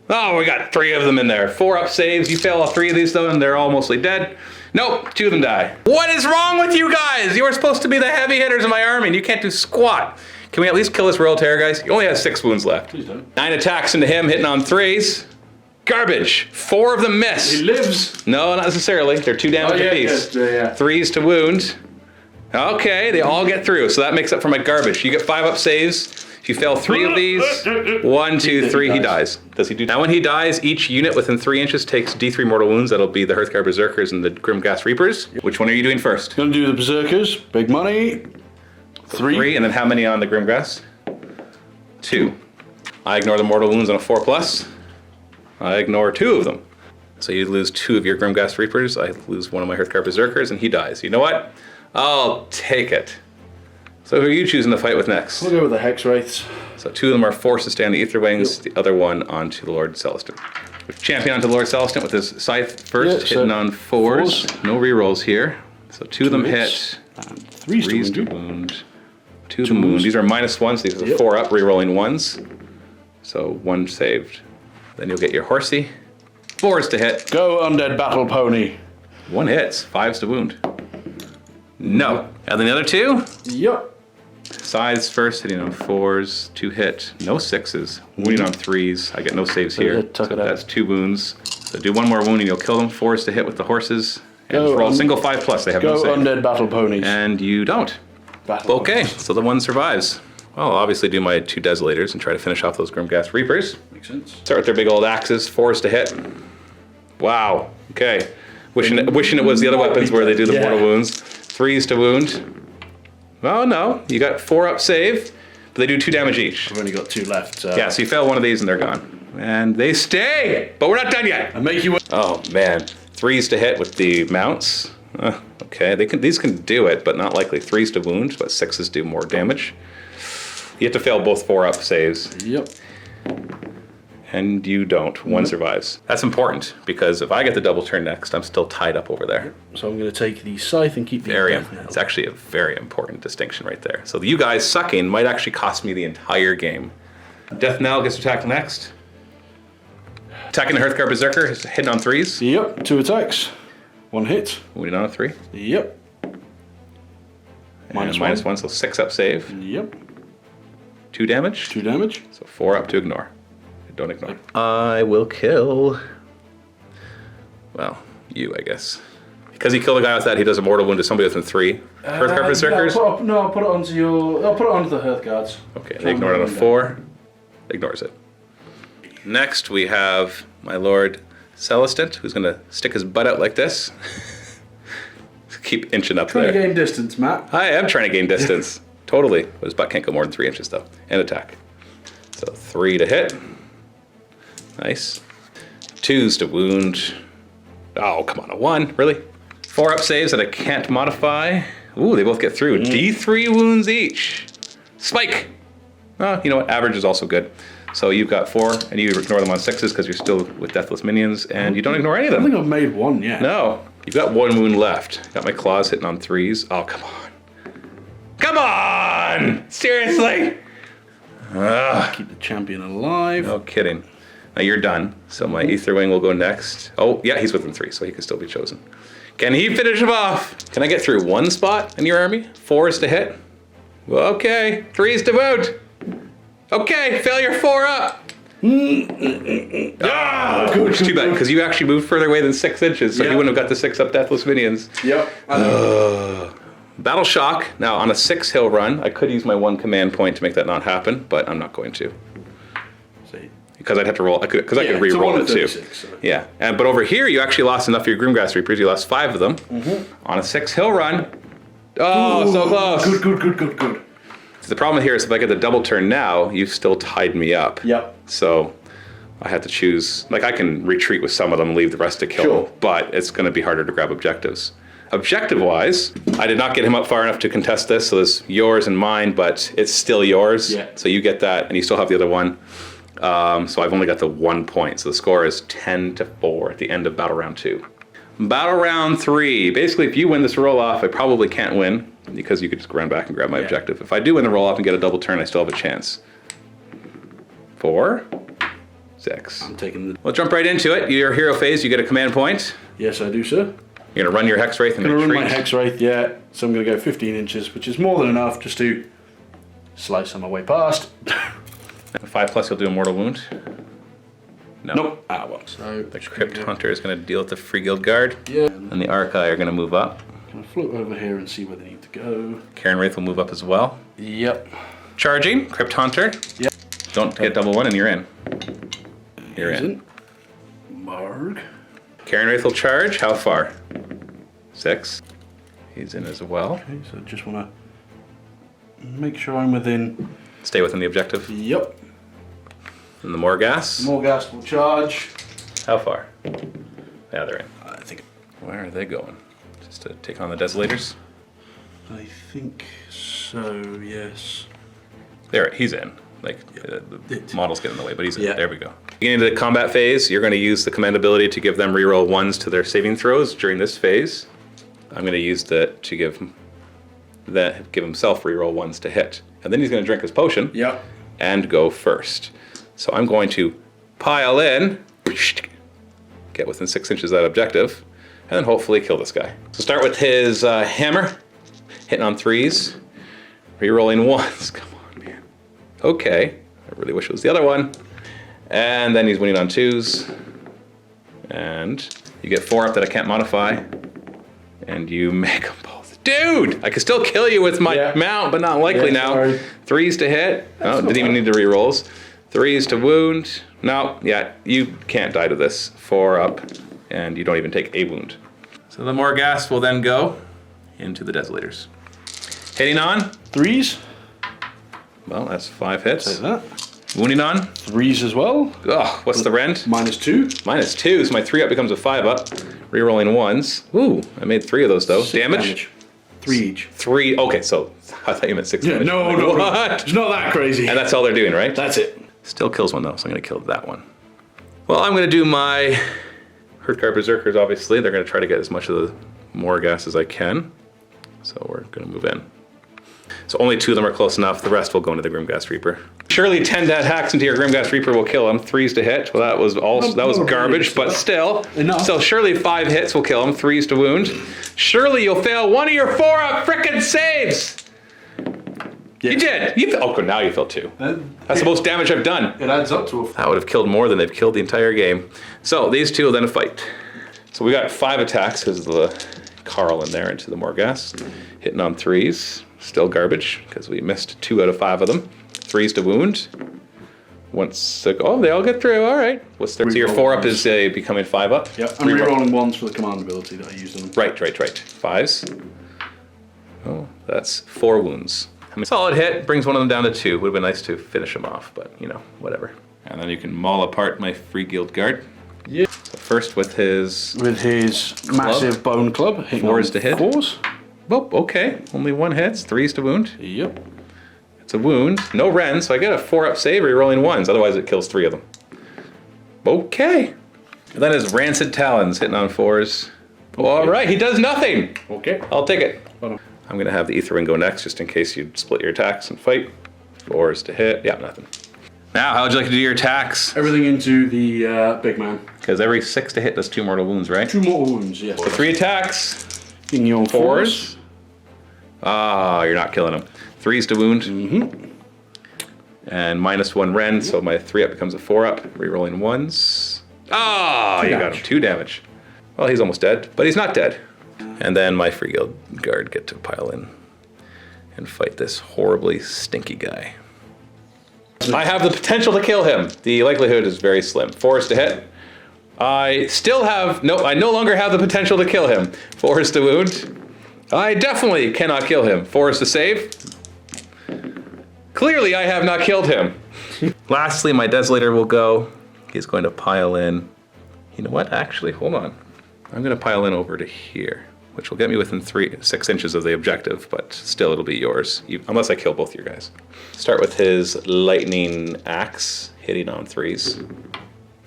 Oh, we got 3 of them in there. 4 up saves. You fail all 3 of these though, and they're all mostly dead. Nope, 2 of them die. What is wrong with you guys? You were supposed to be the heavy hitters in my army, and you can't do squat. Can we at least kill this Royal Terrorgeist? He only has 6 wounds left. Please don't. 9 attacks into him, hitting on 3s. Garbage. 4 of them miss. He lives. No, not necessarily. They're 2 damage apiece. Yeah. 3s to wound. Okay, they all get through, so that makes up for my garbage. You get 5 up saves. If you fail 3 of these, 1, 2, 3, he dies. Does he do? Now when he dies, each unit within 3 inches takes D3 mortal wounds. That'll be the Hearthguard Berserkers and the Grimghast Reapers. Which one are you doing first? Gonna do the Berserkers. Big money. 3. And then how many on the Grimghast? 2. I ignore the mortal wounds on a 4+. I ignore 2 of them. So you lose 2 of your Grimghast Reapers. I lose 1 of my Hearthguard Berserkers, and he dies. You know what? I'll take it. So who are you choosing to fight with next? We'll go with the Hex Wraiths. So 2 of them are forced to stay on the Ether Wings, the other 1 onto the Lord Celestant. Champion onto Lord Celestant with his Scythe first, hitting on 4s. No rerolls here. So 2 of them hit. 3s to wound. 2 of them wound. These are -1s. These are 4 up, rerolling 1s. So 1 saved. Then you'll get your Horsey. 4s to hit. Go Undead Battle Pony. 1 hits. 5s to wound. No. And then the other 2? Yep. Scythes first, hitting on 4s. 2 hit. No 6s. Wounding on 3s. I get no saves here. Tuck So it out. that's 2 wounds. So do 1 more wound and you'll kill them. 4s to hit with the horses. And Go just roll a un- single 5+. They have no Go save. Undead Battle Ponies. And you don't. Battle Okay, Ponies. so the 1 survives. Well, I'll obviously do my 2 Desolators and try to finish off those Grimghast Reapers. Makes sense. Start with their big old axes, 4s to hit. Wow, okay. Wishing it was the other weapons where they do the mortal wounds. 3s to wound. Oh no, you got 4 up save, but they do 2 damage each. I've only got 2 left. So. Yeah, so you fail one of these and they're gone. And they stay, but we're not done yet. I make you. Oh man, 3s to hit with the mounts. Okay, these can do it, but not likely. 3s to wound, but 6s do more damage. You have to fail both 4 up saves. Yep. And you don't. 1 survives. That's important, because if I get the double turn next, I'm still tied up over there. So I'm going to take the scythe and keep the It's actually a very important distinction right there. So you guys sucking might actually cost me the entire game. Death Knell gets attacked next. Attacking the Hearthguard Berserker, is hitting on 3s. Yep, 2 attacks. 1 hit. Wounding on a 3. Yep. Minus one, so 6 up save. Yep. 2 damage. 2 damage. So 4 up to ignore. Don't ignore. I will kill. Well, you, I guess. Because he killed a guy with that, he does a mortal wound to somebody within 3. Hearthguard Berserkers? I'll put it onto your. I'll put it onto the Hearthguards. Okay, they ignore it on a 4. Ignores it. Next, we have my Lord Celestant, who's going to stick his butt out like this. Keep inching up Trying there. to gain distance, Matt. I am trying to gain distance. Totally. But his butt can't go more than 3 inches, though. And attack. So 3 to hit. Nice. 2s to wound. Oh, come on, a 1. Really? 4 up saves that I can't modify. Ooh, they both get through. D3 wounds each. Spike. Oh, you know what? Average is also good. So you've got 4, and you ignore them on 6s because you're still with Deathless Minions, and you don't ignore any of I them. think I've made 1 yet. No. You've got 1 wound left. Got my claws hitting on 3s. Oh, come on. Come on! Seriously? Ugh. Keep the champion alive. No kidding. Now you're done. So my Ether Wing will go next. Oh, yeah, he's within 3, so he can still be chosen. Can he finish him off? Can I get through 1 spot in your army? 4s to hit? Well, okay. 3s to wound. Okay, failure 4 up. Good, Too bad, because you actually moved further away than 6 inches, so you wouldn't have got the 6 up Deathless Minions. Yep. Battle Shock. Now, on a 6 hill run, I could use my 1 command point to make that not happen, but I'm not going to. See. Because I'd have to roll, because I could re-roll it too. So. Yeah, but over here, you actually lost enough of your Groomgrass Reapers. You lost 5 of them. On a 6 hill run. Oh, so close. Good. The problem here is if I get the double turn now, you've still tied me up. Yep. So I have to choose, like I can retreat with some of them and leave the rest to kill them, but it's going to be harder to grab objectives. Objective-wise, I did not get him up far enough to contest this, so it's yours and mine, but it's still yours. Yeah. So you get that, and you still have the other one. So I've only got the 1 point, so the score is 10-4 at the end of Battle Round 2. Battle Round 3. Basically, if you win this roll-off, I probably can't win, because you could just run back and grab my objective. If I do win the roll-off and get a double turn, I still have a chance. 4, 6. I'm taking the. We'll jump right into it. Your hero phase, you get a command point. Yes, I do, sir. You're going to run your Hex Wraith and I'm going to retreat. run my Hex Wraith, yeah. So I'm going to go 15 inches, which is more than enough just to slice on my way past. 5+, you'll do a mortal wound. No. Nope. Ah, well. So The Crypt Hunter is going to deal with the Free Guild Guard. Yeah. And the Archai are going to move up. Can I float over here and see where they need to go? Karen Wraith will move up as well. Yep. Charging, Crypt Hunter. Yep. Don't get double one and you're in. You're in. Marg. Karen Wraith will charge. How far? 6. He's in as well. Okay, so just want to make sure I'm within. Stay within the objective. Yep. And the Morghast. Morghast will charge. How far? Yeah, they're in. I think. Where are they going? Just to take on the Desolators? I think so. Yes. There, he's in. Like, the models get in the way, but he's in. Yeah. There we go. Beginning of the combat phase, you're going to use the command ability to give them reroll 1s to their saving throws during this phase. I'm going to use that to give himself reroll 1s to hit. And then he's going to drink his potion Yep. and go first. So I'm going to pile in, get within 6 inches of that objective, and then hopefully kill this guy. So start with his hammer, hitting on 3s, rerolling 1s. Come on, man. Okay, I really wish it was the other one. And then he's winning on 2s. And you get 4 up that I can't modify. And you make them both. Dude, I can still kill you with my mount, but not likely now. Sorry. 3s to hit. Oh, didn't even need the rerolls. 3s to wound. No, yeah, you can't die to this. 4 up, and you don't even take a wound. So the more gas will then go into the Desolators. Hitting on, 3s. well, that's 5 hits. Say that. Wounding on, 3s as well. oh, what's the rend? -2. -2, so my 3 up becomes a 5 up. Rerolling 1s. Ooh, I made 3 of those though. 6 Damage? 3 each. 3, okay, so I thought you meant 6 Yeah, damage. no, Like, no, no. what? It's not that crazy. And that's all they're doing, right? That's it. Still kills one though, so I'm gonna kill that one. Well, I'm gonna do my Hearthguard Berserkers, obviously. They're gonna try to get as much of the Morghast as I can. So we're gonna move in. So only 2 of them are close enough. The rest will go into the Grimghast Reaper. Surely 10 dead hacks into your Grimghast Reaper will kill him. 3s to hit. Well, that was garbage, but still. Enough. So surely 5 hits will kill him. 3s to wound. Surely you'll fail one of your 4-up frickin' saves. Yes. You did. Oh, good. Now you failed 2. That's the most damage I've done. It adds up to a... That would have killed more than they've killed the entire game. So these 2 will then fight. So we got 5 attacks because of the Carl in there into the Morghast. Hitting on 3s. Still garbage because we missed 2 out of 5 of them. 3s to wound. Once, oh, they all get through. All right. What's their, so your 4-up is becoming 5-up? Yep, I'm rerolling 1s for the command ability that I used on them. Right. 5s. Oh, that's 4 wounds. I mean, solid hit, brings one of them down to 2. Would have been nice to finish him off, but you know, whatever. And then you can maul apart my free guild guard. Yeah. So first with his... massive bone club. 4s to hit. 4s. Oh, okay. Only 1 hits, 3s to wound. Yep. It's a wound. No rend, so I get a 4-up save re-rolling 1s. Otherwise it kills 3 of them. Okay. And then his Rancid Talons hitting on 4s. Okay. All right, he does nothing. Okay. I'll take it. I'm gonna have the Aetherwind go next, just in case you split your attacks and fight. 4s to hit. Yeah, nothing. Now, how would you like to do your attacks? Everything into the big man. Because every 6 to hit does 2 mortal wounds, right? 2 mortal wounds, yes. So 3 attacks. In your 4s. Ah, you're not killing him. 3s to wound. Mm-hmm. And -1 rend, so my 3-up becomes a 4-up. Rerolling 1s. Ah, you got him. 2 damage. Well, he's almost dead, but he's not dead. And then my free guild guard get to pile in and fight this horribly stinky guy. I have the potential to kill him. The likelihood is very slim. 4s to hit. I no longer have the potential to kill him. 4s to wound. I definitely cannot kill him. 4s to save. Clearly I have not killed him. Lastly, my Desolator will go. He's going to pile in. You know what? Actually, hold on. I'm going to pile in over to here, which will get me within 6 inches of the objective, but still it'll be yours, unless I kill both your guys. Start with his Lightning Axe, hitting on 3s.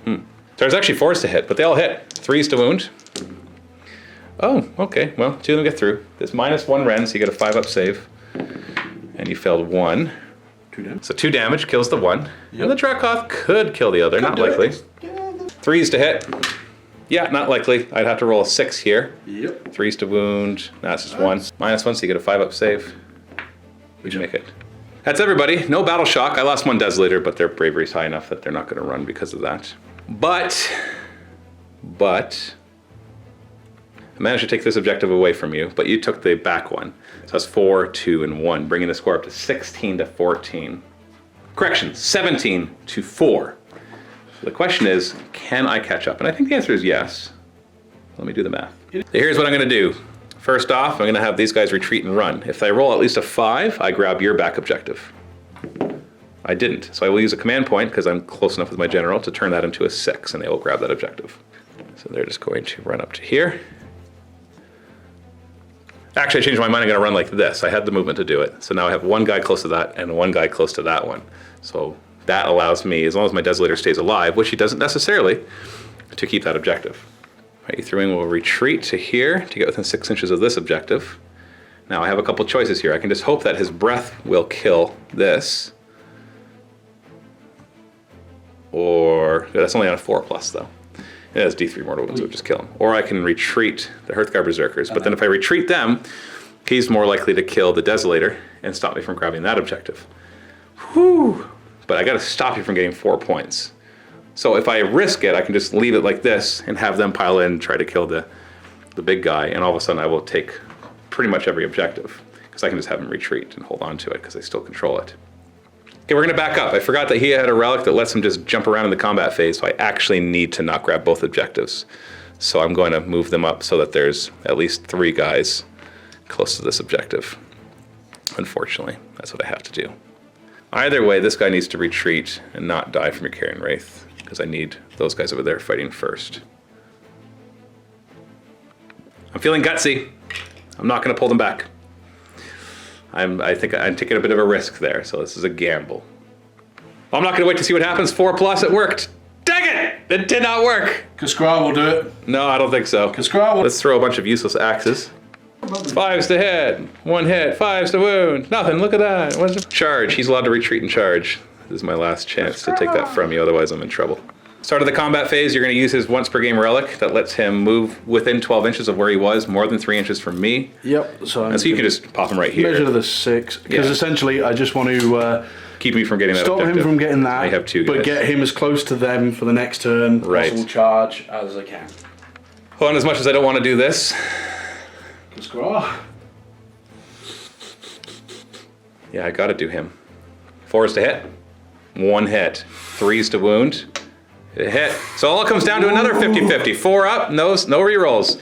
So there's actually 4s to hit, but they all hit. 3s to wound. Oh, okay, well, 2 of them get through. This -1 rend, so you get a 5-up save. And you failed 1. 2 damage. So 2 damage kills the 1. Yep. And the Dracoth could kill the other, not likely. 3s to hit. Yeah, not likely. I'd have to roll a 6 here. Yep. 3s to wound. That's just 1. -1, so you get a 5-up save. Would you make it? That's everybody. No battle shock. I lost 1 Desolator, but their bravery's high enough that they're not going to run because of that. But I managed to take this objective away from you, but you took the back one. So that's 4, 2, and 1, bringing the score up to 16 to 14. Correction, 17 to 4. So the question is, can I catch up? And I think the answer is yes. Let me do the math. So here's what I'm gonna do. First off, I'm gonna have these guys retreat and run. If I roll at least a 5, I grab your back objective. I didn't, so I will use a command point, because I'm close enough with my general, to turn that into a 6, and they will grab that objective. So they're just going to run up to here. Actually, I changed my mind. I'm going to run like this. I had the movement to do it. So now I have 1 guy close to that and 1 guy close to that one. So that allows me, as long as my Desolator stays alive, which he doesn't necessarily, to keep that objective. Right, Aetherwing will retreat to here to get within 6 inches of this objective. Now I have a couple choices here. I can just hope that his breath will kill this. Or, that's only on a 4+ though. It has D3 mortal wounds, so just kill him. Or I can retreat the Hearthguard Berserkers, but then if I retreat them, he's more likely to kill the Desolator and stop me from grabbing that objective. Whew! But I gotta stop you from getting 4 points. So if I risk it, I can just leave it like this and have them pile in and try to kill the big guy, and all of a sudden I will take pretty much every objective, because I can just have him retreat and hold on to it, because I still control it. Okay, we're gonna back up. I forgot that he had a relic that lets him just jump around in the combat phase, so I actually need to not grab both objectives. So I'm going to move them up so that there's at least 3 guys close to this objective. Unfortunately, that's what I have to do. Either way, this guy needs to retreat and not die from your Carrion Wraith, because I need those guys over there fighting first. I'm feeling gutsy. I'm not going to pull them back. I think I'm taking a bit of a risk there, so this is a gamble. I'm not going to wait to see what happens. 4+, it worked. Dang it! It did not work. Kaskra will do it. No, I don't think so. Kaskra will. Let's throw a bunch of useless axes. 5s to hit, 1 hit, 5s to wound. Nothing, look at that. What's it? Charge, he's allowed to retreat and charge. This is my last chance to take that from you, otherwise I'm in trouble. Start of the combat phase, you're going to use his once per game relic that lets him move within 12 inches of where he was, more than 3 inches from me. Yep. So, And so you can just pop him right here. measure the 6, because essentially I just want to Keep me from getting that stop objective. him from getting that. I have 2 guys. but get him as close to them for the next turn, Right. possible charge as I can. Well, and as much as I don't want to do this, Kaskra. yeah, I got to do him. 4s to hit, 1 hit, 3s to wound, a hit. So all comes down to another 50-50. 4 up, no rerolls.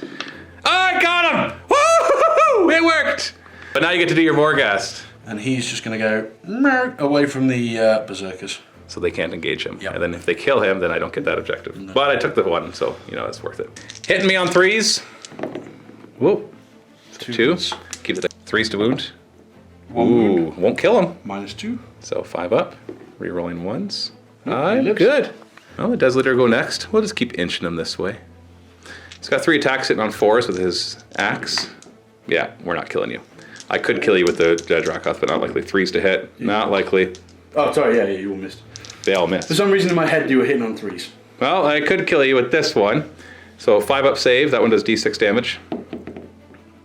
Oh, I got him! Woo! It worked! But now you get to do your Morghast. And he's just going to go away from the berserkers. So they can't engage him. Yep. And then if they kill him, then I don't get that objective. No. But I took the 1, so, you know, it's worth it. Hitting me on 3s. Whoop. 2. Keep the 3s to wound. Ooh, won't kill him. -2. So 5 up. Rerolling 1s. he I'm lives. good. Well, the Desolator go next. We'll just keep inching him this way. He's got 3 attacks sitting on 4s with his axe. Yeah, we're not killing you. I could kill you with the Dracoth, but not likely. 3s to hit. Not likely. Oh, sorry, yeah, you all missed. They all miss. For some reason in my head you were hitting on 3s. Well, I could kill you with this one. So 5 up save, that one does d6 damage.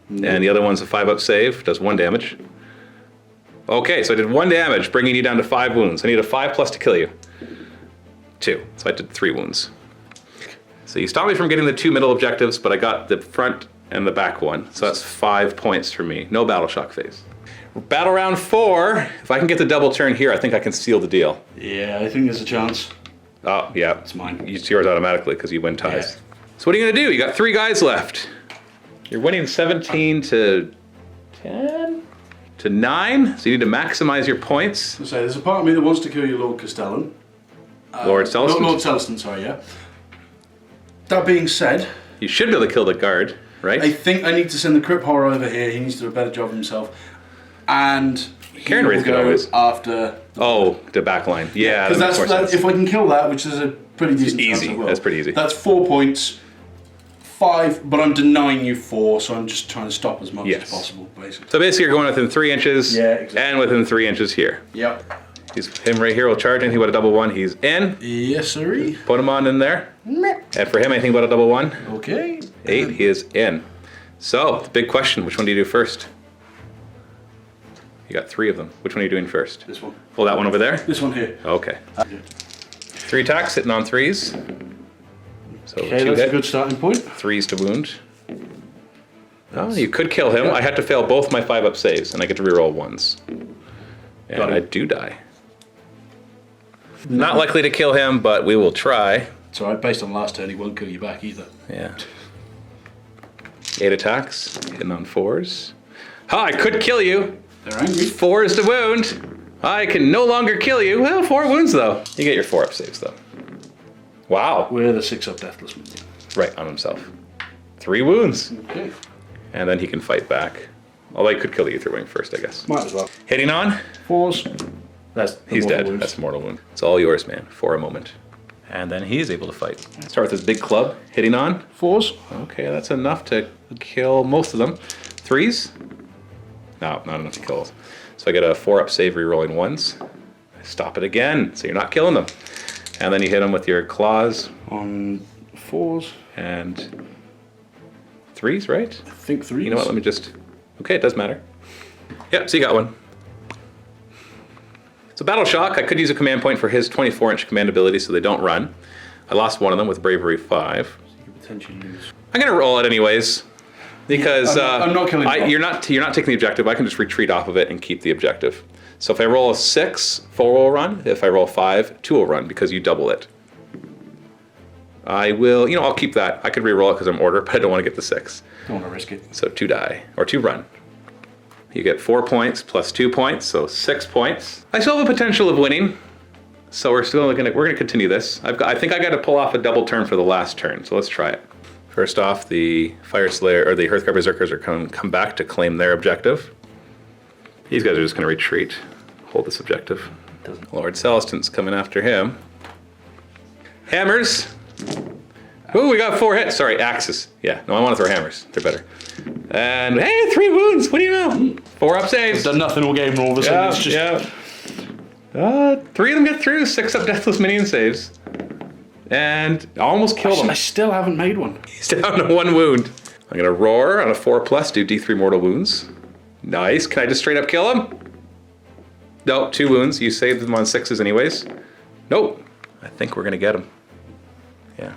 And the other one's a 5 up save, does 1 damage. Okay, so I did 1 damage, bringing you down to 5 wounds. I need a 5+ to kill you. 2, so I did 3 wounds. So you stopped me from getting the 2 middle objectives, but I got the front and the back one. So that's 5 points for me. No battle shock phase. Battle round 4. If I can get the double turn here, I think I can seal the deal. Yeah, I think there's a chance. Oh, yeah. It's mine. It's yours automatically because you win ties. Yeah. So what are you going to do? You got 3 guys left. You're winning 17 to 10? To 9? So you need to maximize your points. So there's a part of me that wants to kill you, Lord Castellan. Lord Celestin. Lord Celestin, sorry, yeah. That being said, You should be able to kill the guard, right? I think I need to send the Crypt Horror over here. He needs to do a better job of himself. And he Carrion will Wraith could go always- after... Oh, the back line. Yeah, Because that makes more that's sense. if I can kill that, which is a pretty decent chance Easy. I will. That's pretty easy. That's 4 points. 5, but I'm denying you 4, so I'm just trying to stop as much Yes. as possible, basically. So basically you're going within 3 inches Yeah, exactly. and within 3 inches here. Yep. Him right here will charge anything but a double 1. He's in. Yes, sirree. Put him on in there. And for him, anything but a double 1. Okay. 8, he is in. So, the big question, which one do you do first? You got 3 of them. Which one are you doing first? This one. Well, that one over there? This one here. Okay. 3 attacks, hitting on 3s. So Okay, 2 that's hit, a good starting point. 3s to wound. Oh, you could kill him. Yeah. I had to fail both my 5 up saves, and I get to reroll 1s. And Got it. I do die. Not likely to kill him, but we will try. It's alright, based on last turn, he won't kill you back either. Yeah. 8 attacks, hitting on 4s. Ha, I could kill you. They're angry. 4s to wound. I can no longer kill you. Well, 4 wounds though. You get your 4 up saves though. Wow. We're the 6 up deathless minion. Right, on himself. 3 wounds. Okay. And then he can fight back. Although he could kill you through wing first, I guess. Might as well. Hitting on. 4s. That's the He's mortal dead. wounds. That's mortal wound. It's all yours, man, for a moment. And then he's able to fight. Start with his big club. Hitting on. 4s. Okay, that's enough to kill most of them. 3s? No, not enough to kill. So I get a 4 up save rerolling 1s. Stop it again, so you're not killing them. And then you hit them with your claws On 4s. and 3s, right? I think 3s. You know what, let me just... Okay, it does matter. Yep, so you got one. So Battle Shock, I could use a command point for his 24-inch command ability so they don't run. I lost one of them with Bravery 5. You could potentially lose. I'm gonna roll it anyways. Because I'm not killing you. you're not taking the objective. I can just retreat off of it and keep the objective. So if I roll a 6, 4 will run. If I roll 5, 2 will run because you double it. I will, I'll keep that. I could re-roll it because I'm order, but I don't want to get the 6. Don't want to risk it. So 2 die, or 2 run. You get 4 points plus 2 points, so 6 points. I still have a potential of winning, so we're gonna continue this. I think I got to pull off a double turn for the last turn, so let's try it. First off, the Fire Slayer or the Hearthguard Berserkers are come back to claim their objective. These guys are just gonna retreat, hold this objective. Lord Celestin's coming after him. Hammers. Ooh, we got 4 hits. Sorry, axes. Yeah, no, I want to throw hammers. They're better. And hey, 3 wounds. What do you know? 4 up saves. Done nothing all game, and all of a sudden it's just. 3 of them get through. 6 up deathless minion saves. And I almost killed him. I still haven't made one. He's down to 1 wound. I'm gonna roar on a 4+, do D3 mortal wounds. Nice. Can I just straight up kill him? Nope, 2 wounds. You saved them on 6s anyways. Nope. I think we're gonna get him. Yeah.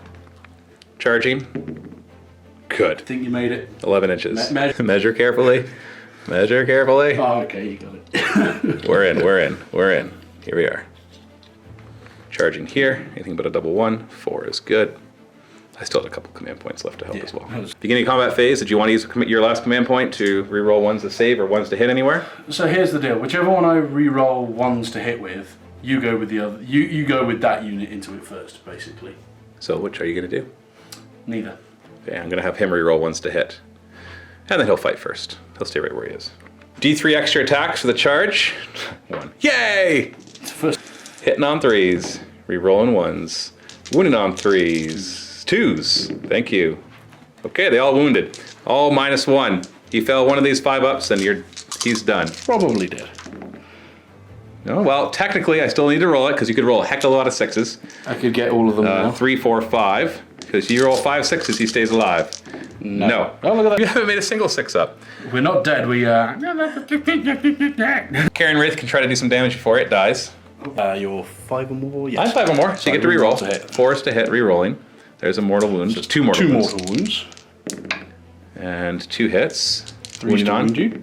Charging. Good. I think you made it. 11 inches. Measure carefully. Measure carefully. Oh, okay, you got it. We're in. Here we are. Charging here. Anything but a double 1. 4 is good. I still had a couple command points left to help as well. Beginning combat phase, did you want to use your last command point to reroll 1s to save or 1s to hit anywhere? So here's the deal. Whichever one I re-roll 1s to hit with, you go with the other. You go with that unit into it first, basically. So which are you going to do? Neither. Okay, I'm going to have him reroll 1s to hit. And then he'll fight first. He'll stay right where he is. D3 extra attacks for the charge. 1. Yay! First. Hitting on 3s. Rerolling 1s. Wounding on 3s. 2s. Thank you. Okay, they all wounded. All -1. He fell one of these 5-ups and he's done. Probably did. No, well, technically I still need to roll it because you could roll a heck of a lot of 6s. I could get all of them now. 3, 4, 5. Because you roll 5 6s, he stays alive. No. Oh, look at that. You haven't made a single 6-up. We're not dead. We Karen Wraith can try to do some damage before it dies. You're 5 or more. Yes. I'm 5 or more, so you get to reroll. 4 is to hit, rerolling. There's a mortal wound. Just 2 mortal wounds. 2 mortal wounds. And 2 hits. 3 to wound you.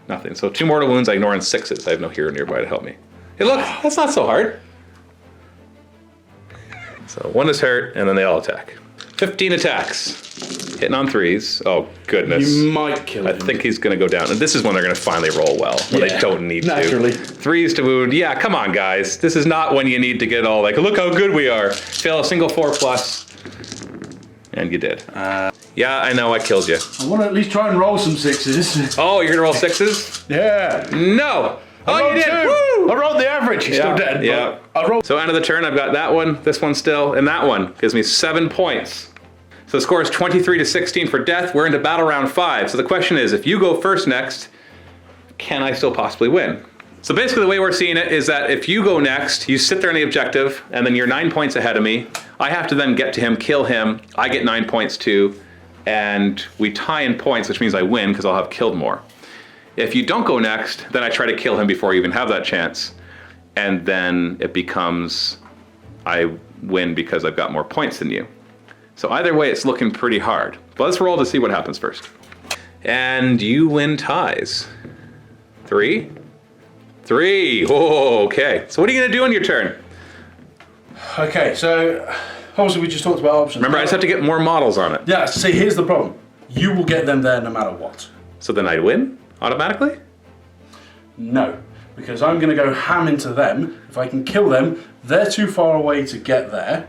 Nothing. So 2 mortal wounds, I ignore on 6s. I have no hero nearby to help me. Hey, look, that's not so hard. So 1 is hurt, and then they all attack. 15 attacks. Hitting on 3s. Oh, goodness. You might kill him. I think he's going to go down. And this is when they're going to finally roll well. When they don't need naturally. to. 3s to wound. Yeah, come on, guys. This is not when you need to get all like, look how good we are. Fail a single 4+. And you did. Yeah, I know, I killed you. I want to at least try and roll some 6s. Oh, you're going to roll 6s? Yeah. No. Oh, you did. 2. Woo! I rolled the average. He's still dead. Yeah. I rolled. So end of the turn, I've got that one, this one still, and that one. Gives me 7 points. So the score is 23 to 16 for death. We're into battle round 5. So the question is, if you go first next, can I still possibly win? So basically the way we're seeing it is that if you go next, you sit there on the objective, and then you're 9 points ahead of me. I have to then get to him, kill him. I get 9 points too, and we tie in points, which means I win because I'll have killed more. If you don't go next, then I try to kill him before you even have that chance. And then it becomes, I win because I've got more points than you. So either way, it's looking pretty hard. But let's roll to see what happens first. And you win ties. 3. 3. Oh, okay. So what are you going to do on your turn? Okay, so obviously we just talked about options. Remember, I just have to get more models on it. Yeah, see, here's the problem. You will get them there no matter what. So then I'd win automatically? No, because I'm going to go ham into them. If I can kill them, they're too far away to get there.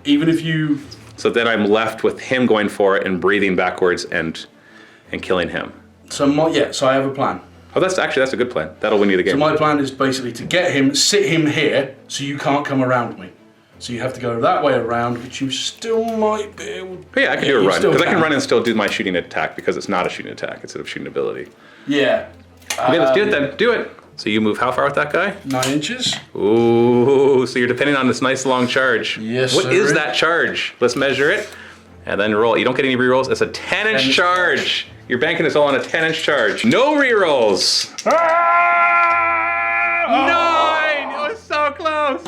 Even if you... So then I'm left with him going for it and breathing backwards and killing him. So so I have a plan. Oh, that's a good plan. That'll win you the game. So my plan is basically to get him, sit him here, so you can't come around me. So you have to go that way around, which you still might be able to... But yeah, I can do a run, because I can run and still do my shooting attack, because it's not a shooting attack instead of shooting ability. Yeah. Okay, let's do it then. Do it. So you move how far with that guy? 9 inches. Ooh, so you're depending on this nice long charge. Yes, What is that charge? Let's measure it, and then roll. You don't get any rerolls. It's a 10-inch charge. You're banking this all on a 10-inch charge. No rerolls. 9! It was so close.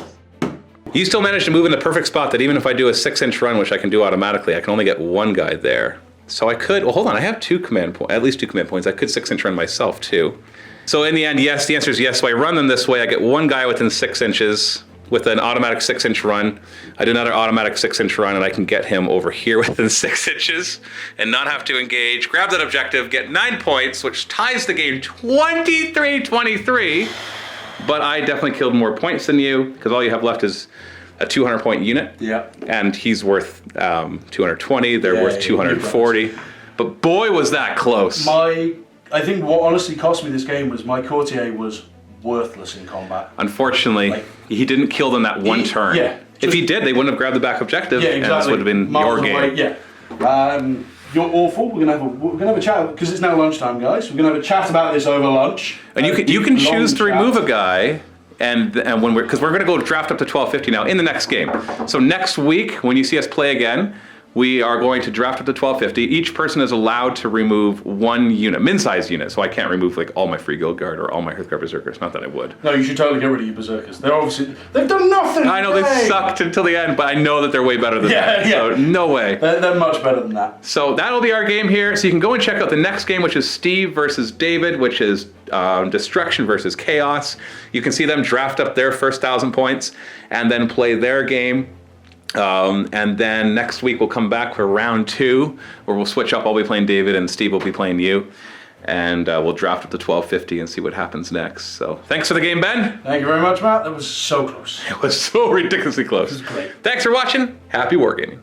You still managed to move in the perfect spot that even if I do a 6-inch run, which I can do automatically, I can only get 1 guy there. So I could, well, hold on, I have 2 command points, at least 2 command points. I could 6-inch run myself too. So in the end, yes, the answer is yes. So I run them this way. I get 1 guy within 6 inches, with an automatic 6-inch run. I do another automatic 6-inch run, and I can get him over here within 6 inches and not have to engage. Grab that objective, get 9 points, which ties the game 23-23. But I definitely killed more points than you, because all you have left is a 200-point unit. Yeah. And he's worth 220. They're worth 240. But boy, was that close. I think what honestly cost me this game was my courtier was worthless in combat. Unfortunately, he didn't kill them that one turn. Yeah. If he did, they wouldn't have grabbed the back objective, Yeah, exactly. and this would have been Miles your game. away, yeah. You're awful. We're gonna have a chat because it's now lunchtime, guys. We're gonna have a chat about this over lunch. And you can Long choose to chat. remove a guy, and when because we're going to go draft up to 1250 now in the next game. So next week, when you see us play again, we are going to draft up to 1250. Each person is allowed to remove 1 unit, min-size unit. So I can't remove like all my free guild guard or all my Hearthguard berserkers. Not that I would. No, you should totally get rid of your berserkers. They've done nothing. I know they today. sucked until the end, but I know that they're way better than that. Yeah. So no way. They're much better than that. So that'll be our game here. So you can go and check out the next game, which is Steve versus David, which is Destruction versus Chaos. You can see them draft up their first 1,000 points and then play their game. And then next week we'll come back for round 2, where we'll switch up. I'll be playing David and Steve will be playing you. And we'll draft up to 1250 and see what happens next. So thanks for the game, Ben. Thank you very much, Matt. That was so close. It was so ridiculously close. This is great. Thanks for watching. Happy wargaming.